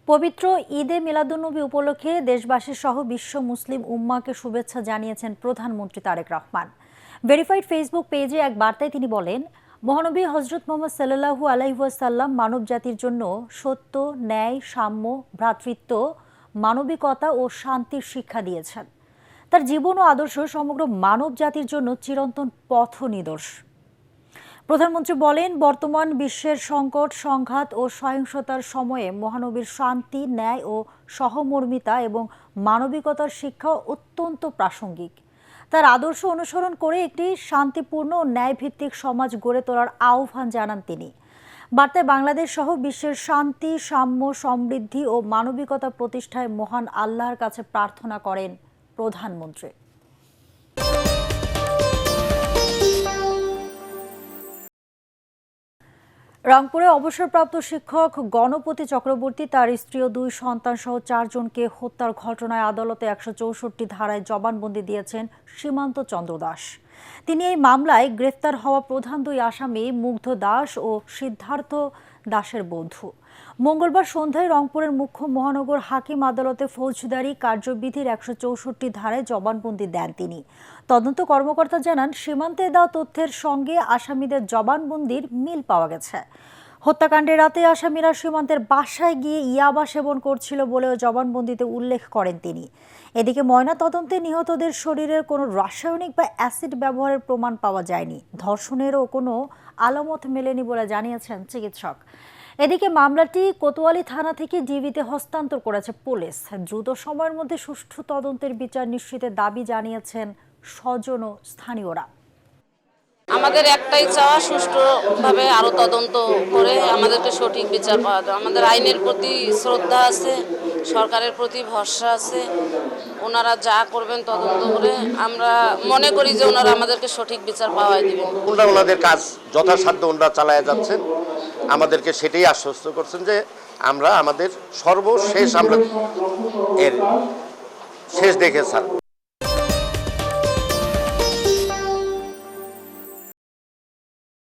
পবিত্র ঈদে মিলাদুন্নবী উপলক্ষে দেশবাসী সহ বিশ্ব মুসলিম উম্মাহকে শুভেচ্ছা জানিয়েছেন প্রধানমন্ত্রী তারেক রহমান। ভেরিফাইড ফেসবুক পেজে এক বার্তায় তিনি বলেন, মহানবী হযরত মুহাম্মদ সাল্লাল্লাহু আলাইহি ওয়াসাল্লাম মানব জাতির জন্য সত্য, ন্যায়, সাম্য, ভ্রাতৃত্ব, মানবিকতা ও শান্তির শিক্ষা দিয়েছেন। তার জীবন ও আদর্শ সমগ্র মানব জাতির জন্য চিরন্তন পথ নিদর্শ। প্রধানমন্ত্রী বলেন, বর্তমান বিশ্বের সংকট, সংঘাত ও সহিংসতার সময়ে মহানবীর শান্তি, ন্যায় ও সহমর্মিতা এবং মানবিকতার শিক্ষা অত্যন্ত প্রাসঙ্গিক। তার আদর্শ অনুসরণ করে একটি শান্তিপূর্ণ ও ন্যায়ভিত্তিক সমাজ গড়ে তোলার আহ্বান জানান তিনি। বার্তায় বাংলাদেশ সহ বিশ্বের শান্তি, সাম্য, সমৃদ্ধি ও মানবিকতা প্রতিষ্ঠায় মহান আল্লাহর কাছে প্রার্থনা করেন প্রধানমন্ত্রী। রংপুরে অবসরপ্রাপ্ত শিক্ষক গণপতি চক্রবর্তী তার স্ত্রী ও 2 সন্তান সহ 4 জনকে হত্যার ঘটনায় আদালতে 164 ধারায় জবানবন্দি দিয়েছেন সীমান্ত চন্দ্র দাস। তিনি এই মামলায় গ্রেফতার হওয়া প্রধান 2 আসামি মুগ্ধ দাস ও সিদ্ধার্থ দাসের বন্ধু। মঙ্গলবার সন্ধ্যায় রংপুরের মুখ্য মহানগর হাকিম আদালতে ফৌজদারি কার্যবিধির 164 ধারায় জবানবন্দি দেন তিনি। তদন্ত কর্মকর্তা জানান, সীমান্তে দেওয়া তথ্যের সঙ্গে আসামিদের জবানবন্দির মিল পাওয়া গেছে। হত্যাকাণ্ডের রাতে আসামিরা সীমান্তের বাসায় গিয়ে ইয়াবা সেবন করছিল বলেও জবানবন্দিতে উল্লেখ করেন তিনি। এদিকে ময়নাতদন্তে নিহতদের শরীরের কোনো রাসায়নিক বা অ্যাসিড ব্যবহারের প্রমাণ পাওয়া যায়নি। ধর্ষণেরও কোনো আলামত মেলেনি বলে জানিয়েছেন চিকিৎসক। এদিকে মামলাটি কোতোয়ালি থানা থেকে ডিবিতে হস্তান্তর করেছে পুলিশ। দ্রুত সময়ের মধ্যে সুষ্ঠু তদন্তের বিচার নিশ্চিতের দাবি জানিয়েছেন স্বজন ও স্থানীয়রা। আমাদের একটাই চাওয়া, সুষ্ঠুভাবে আরো তদন্ত করে আমাদেরকে সঠিক বিচার পাওয়া যায়। আমাদের আইনের প্রতি শ্রদ্ধা আছে, সরকারের প্রতি ভরসা আছে। ওনারা যা করবেন তদন্ত করে আমরা মনে করি যে ওনারা আমাদেরকে সঠিক বিচার পাওয়াই দিবেন। ওনাদের কাজ যথাসাধ্য ওনারা চালায় যাচ্ছেন। আমাদেরকে সেটাই আশ্বস্ত করছেন যে আমরা আমাদের সর্বশেষ আমরা এর শেষ দেখে ছাড়ব।